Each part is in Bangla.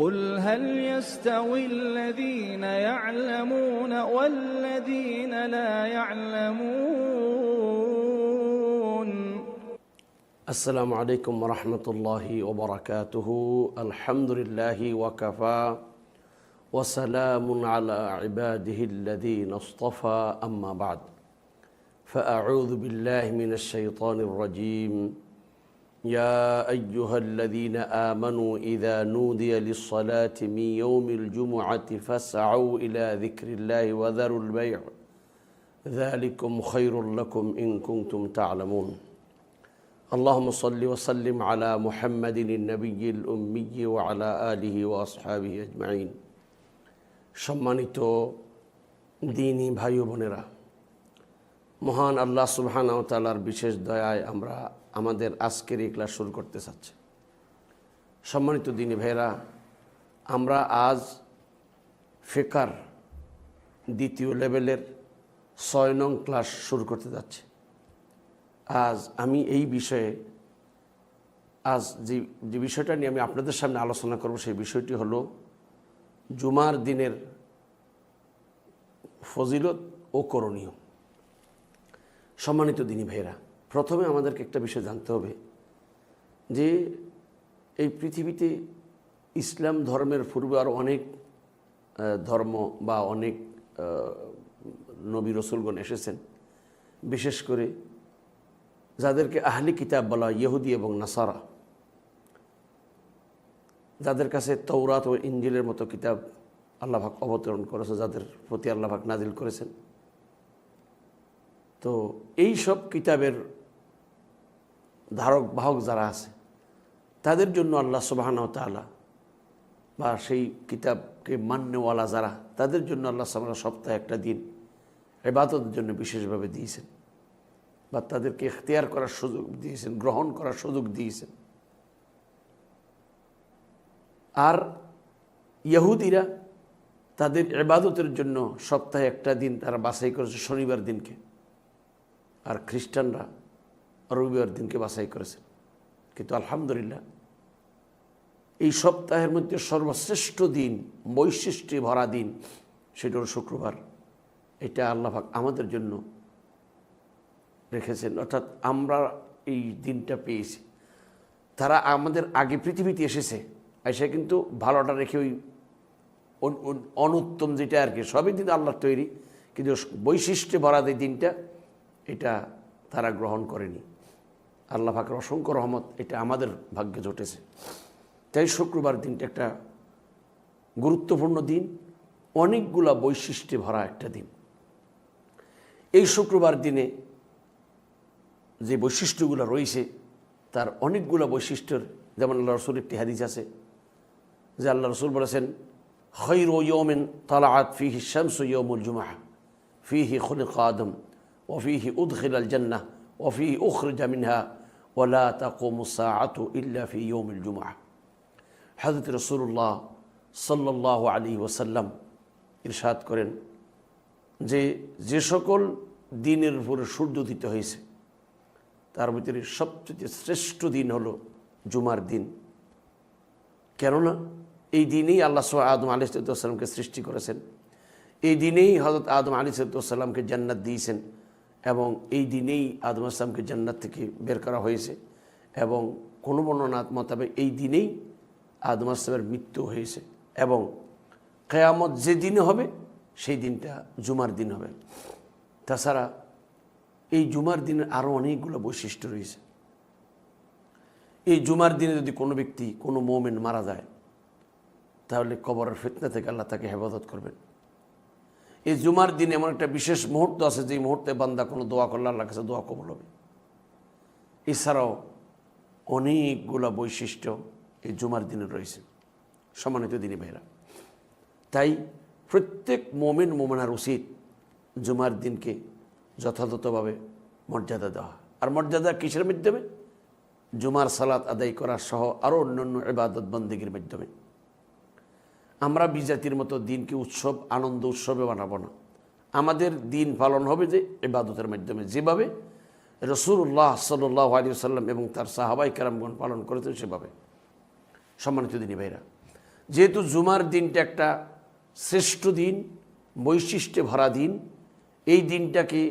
قل هل يستوي الذين يعلمون والذين لا يعلمون السلام عليكم ورحمة الله وبركاته الحمد لله وكفى وسلام على عباده الذين اصطفى أما بعد فأعوذ بالله من الشيطان الرجيم يا أيها الذين آمنوا إذا نودي للصلاة من يوم الجمعة فاسعوا إلى ذكر الله وذروا البيع ذلكم خير لكم إن كنتم تعلمون اللهم صل وسلم على محمد النبي الأمي وعلى آله وأصحابه أجمعين সম্মানিত দ্বীনী ভাই ও বোনেরা, মহান আল্লাহ সুবহানাহু ওয়া তাআলার বিশেষ দয়ায় আমরা আমাদের আজকের এই ক্লাস শুরু করতে চাচ্ছি। সম্মানিত দ্বীনী ভাইরা, আমরা আজ ফিকার দ্বিতীয় লেভেলের 6 নং ক্লাস শুরু করতে যাচ্ছি। আজ আমি এই বিষয়ে যে বিষয়টা নিয়ে আমি আপনাদের সামনে আলোচনা করব সেই বিষয়টি হলো জুমার দিনের ফজিলত ও করণীয়। সম্মানিত দ্বীনী ভাইরা, প্রথমে আমাদেরকে একটা বিষয় জানতে হবে যে এই পৃথিবীতে ইসলাম ধর্মের পূর্বে আরও অনেক ধর্ম বা অনেক নবী রসুলগণ এসেছেন। বিশেষ করে যাদেরকে আহলি কিতাব বলা হয়, ইহুদি এবং নাসারা, যাদের কাছে তৌরাত ও ইঞ্জিলের মতো কিতাব আল্লাহ পাক অবতরণ করেছে, যাদের প্রতি আল্লাহ পাক নাজিল করেছেন। তো এই সব কিতাবের ধারক বাহক যারা আছে তাদের জন্য আল্লাহ সুবহানাহু ওয়া তাআলা বা সেই কিতাবকে মান্যওয়ালা যারা, তাদের জন্য আল্লাহ সুবহানাহু সপ্তাহে একটা দিন ইবাদতের জন্য বিশেষভাবে দিয়েছেন বা তাদেরকে ইখতিয়ার করার সুযোগ দিয়েছেন, গ্রহণ করার সুযোগ দিয়েছেন। আর ইহুদিরা তাদের ইবাদতের জন্য সপ্তাহে একটা দিন তারা বাছাই করেছে, শনিবার দিনকে। আর খ্রিস্টানরা রবিবার দিনকে বাছাই করেছেন। কিন্তু আলহামদুলিল্লাহ এই সপ্তাহের মধ্যে সর্বশ্রেষ্ঠ দিন, বৈশিষ্ট্যে ভরা দিন, সেটা হল শুক্রবার। এটা আল্লাহ পাক আমাদের জন্য রেখেছেন, অর্থাৎ আমরা এই দিনটা পেয়েছি। তারা আমাদের আগে পৃথিবীতে এসেছে, এসে কিন্তু ভালোটা রেখে ওই অনুত্তম যেটা আর কি, সবই কিন্তু আল্লাহর তৈরি, কিন্তু বৈশিষ্ট্যে ভরা এই দিনটা এটা তারা গ্রহণ করেনি। আল্লাহ পাকের অসংখ্য রহমত, এটা আমাদের ভাগ্যে জুটেছে। তাই শুক্রবার দিনটা একটা গুরুত্বপূর্ণ দিন, অনেকগুলা বৈশিষ্ট্যে ভরা একটা দিন। এই শুক্রবার দিনে যে বৈশিষ্ট্যগুলো রয়েছে তার অনেকগুলো বৈশিষ্ট্যর, যেমন আল্লাহ রসুল একটি হাদিস আছে যে আল্লাহ রসুল বলেছেন, খায়রু ইয়াউমিন তালাআত ফীহি শামসু ইয়াউমুল জুমআহ ফীহি খুলিকা আদম ওয়া ফীহি উদখিলাল জান্নাহ ওয়া ফীহি উখরিজা মিনহা ওয়া লা তাকুমুস সাআতু ইল্লা ফী ইয়াউমিল জুমআহ। হযরত রাসূলুল্লাহ সাল্লাল্লাহু আলাইহি ওয়াসাল্লাম ইরশাদ করেন যে সকল দিনের উপরে সূর্য উদিত হয়েছে তার ভিতরে সবচেয়ে শ্রেষ্ঠ দিন হলো জুমার দিন। কেননা এই দিনেই আল্লাহ আদম আলাইহিসসালামকে সৃষ্টি করেছেন, এই দিনেই হযরত আদম আলাইহিসসালামকে জান্নাত দিয়েছেন, এবং এই দিনেই আদম আসসালামকে জান্নাত থেকে বের করা হয়েছে, এবং কোনো বর্ণনা মোতাবেক এই দিনেই আদম আসসালামের মৃত্যু হয়েছে, এবং কিয়ামত যে দিনে হবে সেই দিনটা জুমার দিন হবে। তাছাড়া এই জুমার দিনের আরও অনেকগুলো বৈশিষ্ট্য রয়েছে। এই জুমার দিনে যদি কোনো ব্যক্তি, কোনো মুমিন মারা যায়, তাহলে কবরের ফিতনা থেকে আল্লাহ তাকে হেফাজত করবেন। এই জুমার দিনে এমন একটা বিশেষ মুহূর্ত আছে যে মুহূর্তে বান্দা কোনো দোয়া করলে আল্লাহর কাছে দোয়া কবুল হবে। এছাড়াও অনেকগুলো বৈশিষ্ট্য এই জুমার দিনে রয়েছে। সম্মানিত দ্বীনী ভাইরা, তাই প্রত্যেক মুমিন মুমিনার উচিত জুমার দিনকে যথাযথভাবে মর্যাদা দেওয়া। আর মর্যাদা কিসের মাধ্যমে? জুমার সালাত আদায় করা সহ আরও অন্যান্য ইবাদত বন্দেগীর মাধ্যমে। আমরা বিজাতির মতো দিনকে উৎসব, আনন্দ উৎসবে বানাবো না। আমাদের দিন পালন হবে যে ইবাদতের মাধ্যমে, যেভাবে রাসূলুল্লাহ সাল্লাল্লাহু আলাইহি ওয়াসাল্লাম এবং তার সাহাবায়ে কেরামগণ পালন করেছেন সেভাবে। সম্মানিত দ্বীনী ভাইরা, যেহেতু জুমার দিনটা একটা শ্রেষ্ঠ দিন, বৈশিষ্ট্যে ভরা দিন, এই দিনটাকে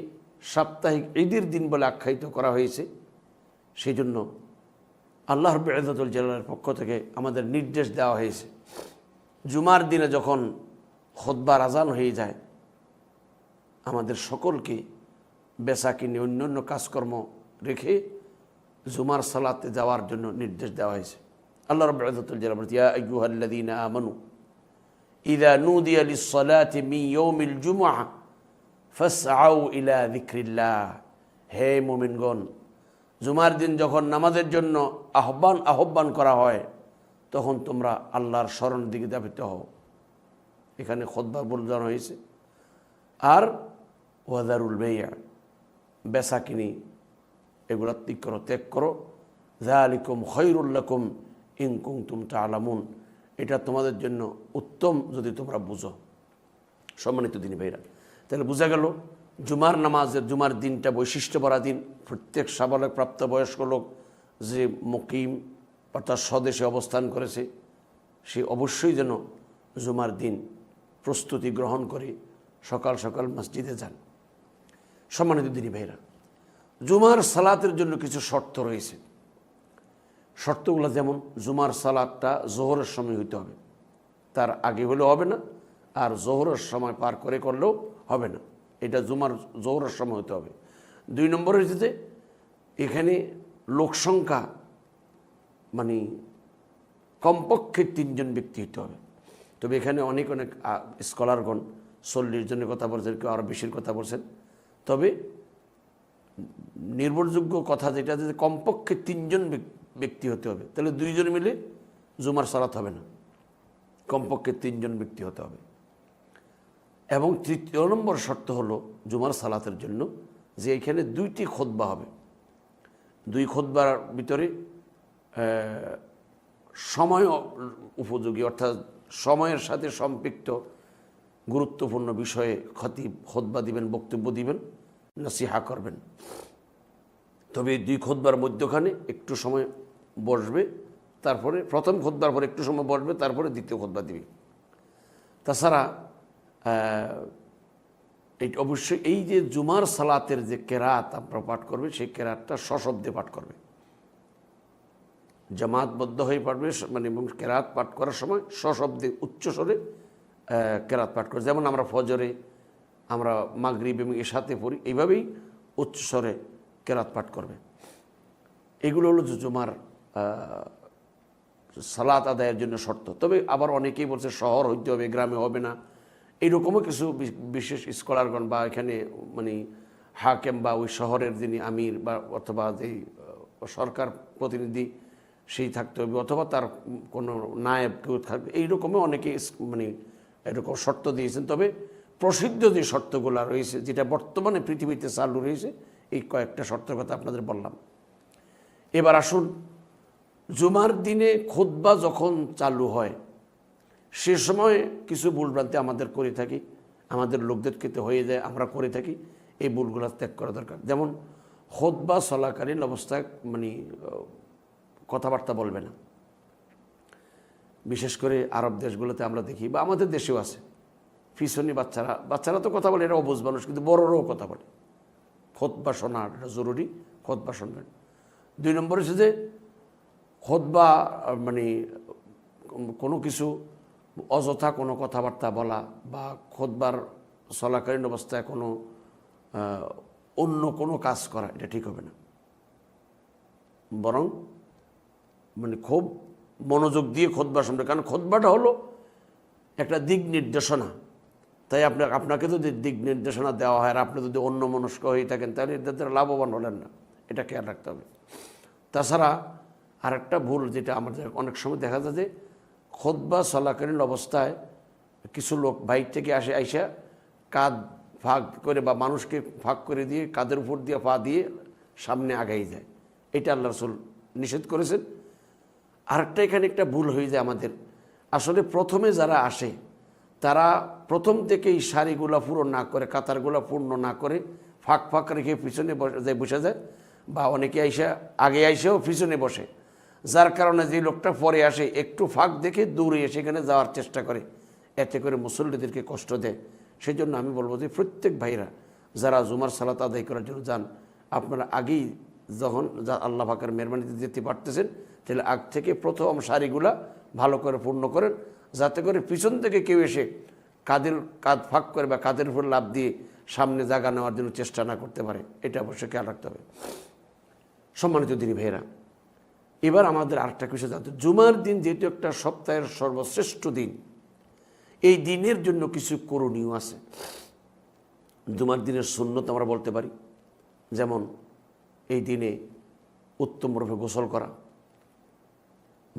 সাপ্তাহিক ঈদের দিন বলে আখ্যায়িত করা হয়েছে। সেই জন্য আল্লাহ রাব্বুল ইজ্জতুল জালালের পক্ষ থেকে আমাদের নির্দেশ দেওয়া হয়েছে, জুমার দিনে যখন খুতবার আজান হয়ে যায় আমাদের সকলকে বেচাকিনি অন্যান্য কাজকর্ম রেখে জুমার সালাতে যাওয়ার জন্য নির্দেশ দেওয়া হয়েছে। আল্লাহ রাব্বুল ইজ্জতুল জালাল বলেন, ইয়া আইয়ুহাল্লাযীনা আমানু ইযা নুদিয়া লিস-সালাতি মিন ইয়াউমিল জুমআহ ফাসআউ ইলা যিকরিল্লাহ। হে মুমিনগণ, জুমার দিন যখন নামাজের জন্য আহ্বান করা হয় তখন তোমরা আল্লাহর স্মরণ দিকে ধাবিত হও। এখানে খুতবা বলানো হয়েছে। আর ওয়াদারুল বাই'a, বেচাকিনি এগুলো ত্যাগ করো। যালিকুম খায়রুল লাকুম ইন কুনতুম তা'লামুন, এটা তোমাদের জন্য উত্তম যদি তোমরা বুঝো। সম্মানিত দিনী ভাইরা, তাহলে বোঝা গেল জুমার দিনটা বৈশিষ্ট্য ভরা দিন। প্রত্যেক সাবালক প্রাপ্তবয়স্ক লোক যে মুকিম অর্থাৎ স্বদেশে অবস্থান করেছে সে অবশ্যই যেন জুমার দিন প্রস্তুতি গ্রহণ করে সকাল সকাল মসজিদে যান। সম্মানিত দিনী ভাইরা, জুমার সালাতের জন্য কিছু শর্ত রয়েছে। শর্তগুলো যেমন, জুমার সালাতটা জোহরের সময় হইতে হবে, তার আগে হলেও হবে না, আর জোহরের সময় পার করে করলেও হবে না, এটা জোহরের সময় হতে হবে। 2 নম্বর হচ্ছে যে এখানে লোকসংখ্যা মানে কমপক্ষে 3 জন ব্যক্তি হতে হবে। তবে এখানে অনেক স্কলারগণ 40 জনের কথা বলছেন, কেউ আরও বেশির কথা বলছেন। তবে নির্ভরযোগ্য কথা যেটা যে কমপক্ষে 3 জন ব্যক্তি হতে হবে, তাহলে 2 জন মিলে জুমার সালাত হবে না, কমপক্ষে 3 জন ব্যক্তি হতে হবে। এবং 3 নম্বর শর্ত হলো জুমার সালাতের জন্য যে এখানে 2টি খুতবা হবে। 2 খুতবার ভিতরে সময় উপযোগী অর্থাৎ সময়ের সাথে সম্পৃক্ত গুরুত্বপূর্ণ বিষয়ে খতিব খুতবা দিবেন, বক্তব্য দিবেন, নসিহা করবেন। তবে 2 খুতবার মধ্যখানে একটু সময় বসবে, তারপরে প্রথম খুতবার পরে একটু সময় বসবে, তারপরে দ্বিতীয় খুতবা দিবে। তাছাড়া অবশ্যই এই যে জুমার সালাতের যে কেরাত আমরা পাঠ করবে, সেই কেরাতটা সশব্দে পাঠ করবে, জামাতবদ্ধ হয়ে পাঠবে। মানে কেরাত পাঠ করার সময় সশব্দে উচ্চস্বরে কেরাত পাঠ করবে। যেমন আমরা ফজরে, আমরা মাগরিব এবং এশাতে পড়ি, এইভাবেই উচ্চস্বরে কেরাত পাঠ করবে। এগুলো হলো জুমার সালাত আদায়ের জন্য শর্ত। তবে আবার অনেকেই বলছে শহর হইতে হবে, গ্রামে হবে না, এইরকমও কিছু বিশেষ স্কলারগণ বা এখানে মানে হাকেম বা ওই শহরের যিনি আমির বা অথবা যেই সরকার প্রতিনিধি সেই থাকতে হবে, অথবা তার কোনো নায়েব কেউ থাকবে, এইরকমও অনেকে মানে এরকম শর্ত দিয়েছেন। তবে প্রসিদ্ধ যে শর্তগুলো রয়েছে, যেটা বর্তমানে পৃথিবীতে চালু রয়েছে, এই কয়েকটা শর্তের কথা আপনাদের বললাম। এবার আসুন, জুমার দিনে খুতবা যখন চালু হয় সে সময় কিছু ভুলভ্রান্তি আমাদের করে থাকি, আমাদের লোকদেরকে তো হয়ে যায়, আমরা করে থাকি। এই ভুলগুলো ত্যাগ করা দরকার। যেমন খুতবা চলাকালীন অবস্থায় মানে কথাবার্তা বলবে না। বিশেষ করে আরব দেশগুলোতে আমরা দেখি, বা আমাদের দেশেও আছে, পিছনে বাচ্চারা তো কথা বলে, এরা অবুঝ মানুষ, কিন্তু বড়রাও কথা বলে। খুতবা শোনা জরুরি, খুতবা শুনবেন। 2 নম্বর হচ্ছে যে খুতবা মানে কোনো কিছু অযথা কোনো কথাবার্তা বলা বা খুতবার চলাকালীন অবস্থায় কোনো অন্য কোনো কাজ করা, এটা ঠিক হবে না। বরং মানে খুব মনোযোগ দিয়ে খুতবা শুনবে, কারণ খুতবাটা হলো একটা দিক নির্দেশনা। তাই আপনাকে যদি দিক নির্দেশনা দেওয়া হয় আর আপনি যদি অন্য মনস্ক হয়ে থাকেন, তাহলে এর দ্বারা লাভবান হলেন না, এটা খেয়াল রাখতে হবে। তাছাড়া আরেকটা ভুল যেটা আমাদের অনেক সময় দেখা যায় যে খুতবা চলাকালীন অবস্থায় কিছু লোক বাইর থেকে আইসা কাঁধ ফাঁক করে বা মানুষকে ফাঁক করে দিয়ে কাঁধের উপর দিয়ে পা দিয়ে সামনে আগাই যায়, এটা আল্লাহ রাসূল নিষেধ করেছেন। আরেকটা এখানে একটা ভুল হয়ে যায় আমাদের। আসলে প্রথমে যারা আসে তারা প্রথম থেকেই সারিগুলা পূরণ না করে, কাতারগুলা পূর্ণ না করে ফাঁক রেখে পিছনে বসে যায়, বা অনেকে আগে আইসেও পিছনে বসে। যার কারণে যে লোকটা পরে আসে একটু ফাঁক দেখে দূরে সেখানে যাওয়ার চেষ্টা করে, এতে করে মুসল্লিদেরকে কষ্ট দেয়। সেই জন্য আমি বলবো যে প্রত্যেক ভাইরা যারা জুমার সালাত আদায় করার জন্য যান, আপনারা আগেই যখন আল্লাহ পাকের মেহরবানিতে যেতে পারতেছেন, তাহলে আগ থেকে প্রথম সারিগুলা ভালো করে পূর্ণ করেন, যাতে করে পিছন থেকে কেউ এসে কাঁধ ফাঁক করে বা কাঁধের উপর লাভ দিয়ে সামনে জায়গা নেওয়ার জন্য চেষ্টা না করতে পারে। এটা অবশ্যই খেয়াল রাখতে হবে। সম্মানিত দিনী ভাইয়েরা, এবার আমাদের আরেকটা বিষয় জানতে, জুমার দিন যেহেতু একটা সপ্তাহের সর্বশ্রেষ্ঠ দিন, এই দিনের জন্য কিছু করণীয় আছে। জুমার দিনের সুন্নত আমরা বলতে পারি, যেমন এই দিনে উত্তম রূপে গোসল করা,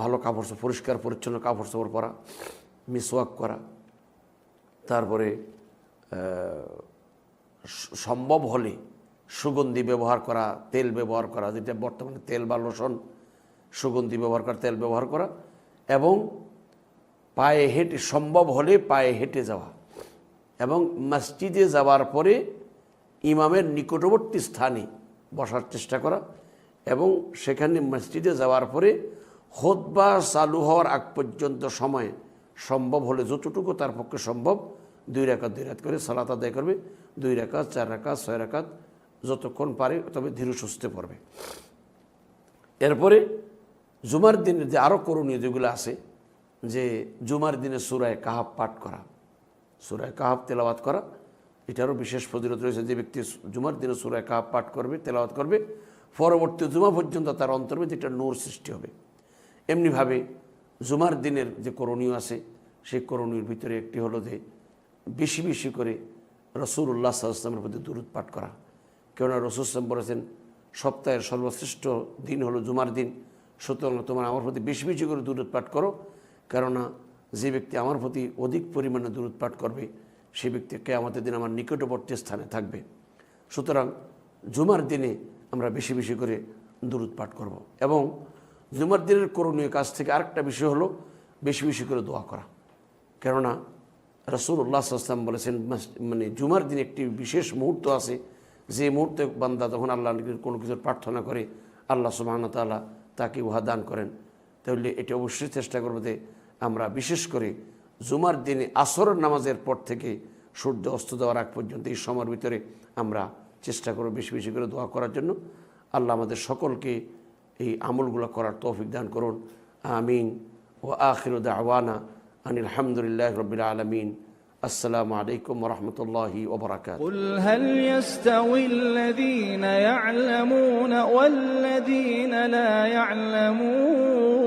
ভালো কাপড় পরিষ্কার পরিচ্ছন্ন কাপড় চোপড় পরা, মিসওয়াক করা, তারপরে সম্ভব হলে সুগন্ধি ব্যবহার করা, তেল ব্যবহার করা, যেটা বর্তমানে তেল বা লোশন, সুগন্ধি ব্যবহার করা, তেল ব্যবহার করা, এবং পায়ে হেঁটে সম্ভব হলে পায়ে হেঁটে যাওয়া, এবং মসজিদে যাওয়ার পরে ইমামের নিকটবর্তী স্থানে বসার চেষ্টা করা, এবং সেখানে মসজিদে যাওয়ার পরে খুতবা চালু হওয়ার আগ পর্যন্ত সময় সম্ভব হলে যতটুকু তার পক্ষে সম্ভব 2 রাকাত করে সালাত আদায় করবে। 2 রাকাত, 4 রাকাত, 6 রাকাত, যতক্ষণ পারে, তবে ধীরে সুস্থে পড়বে। এরপরে জুমার দিনের যে আরও করণীয় যেগুলো আছে, যে জুমার দিনে সূরা কাহাফ পাঠ করা, সূরা কাহাফ তেলাওয়াত করা, এটারও বিশেষ ফজিলত রয়েছে। যে ব্যক্তি জুমার দিনে সূরা কাহাফ পাঠ করবে, তেলাওয়াত করবে, পরবর্তী জুমা পর্যন্ত তার অন্তর্ভুক্ত একটা নূর সৃষ্টি হবে। এমনিভাবে জুমার দিনের যে করণীয় আছে, সেই করণীয়র ভিতরে একটি হলো যে বেশি বেশি করে রাসূলুল্লাহ সাল্লাল্লাহু আলাইহি ওয়াসাল্লামের প্রতি দুরূদ পাঠ করা। কেননা রাসূল সাল্লাল্লাহু আলাইহি ওয়াসাল্লাম বলেছেন, সপ্তাহের সর্বশ্রেষ্ঠ দিন হলো জুমার দিন, সুতরাং তোমরা আমার প্রতি বেশি বেশি করে দুরূদ পাঠ করো। কেননা যে ব্যক্তি আমার প্রতি অধিক পরিমাণে দুরূদ পাঠ করবে, সে ব্যক্তি কিয়ামতের দিন আমার নিকটবর্তী স্থানে থাকবে। সুতরাং জুমার দিনে আমরা বেশি বেশি করে দুরূদ পাঠ করব। এবং জুমার দিনের করণীয় কাজ থেকে আরেকটা বিষয় হলো বেশি বেশি করে দোয়া করা। কেননা রাসূলুল্লাহ সাল্লাল্লাহু আলাইহি ওয়াসাল্লাম বলেছেন, মানে জুমার দিন একটি বিশেষ মুহূর্ত আছে, যে মুহূর্তে বান্দা যখন আল্লাহর কোনো কিছুর প্রার্থনা করে, আল্লাহ সুবহানাহু ওয়া তাআলা তাকে উহা দান করেন। তাহলে এটা অবশ্যই চেষ্টা করব যে আমরা বিশেষ করে জুমার দিনে আসরের নামাজের পর থেকে সূর্য অস্ত যাওয়ার আগ পর্যন্ত এই সময়ের ভিতরে আমরা চেষ্টা করব বেশি বেশি করে দোয়া করার জন্য। আল্লাহ আমাদের সকলকে এই আমলগুলো করার তৌফিক দান করুন। আমিন। ওয়া আখিরু দাওয়ানা আনিল হামদুলিল্লাহি রাব্বিল আলামিন। আসসালামু আলাইকুম ওয়া রাহমাতুল্লাহি ওয়া বারাকাতুহু। قل هل يستوي الذين يعلمون والذين لا يعلمون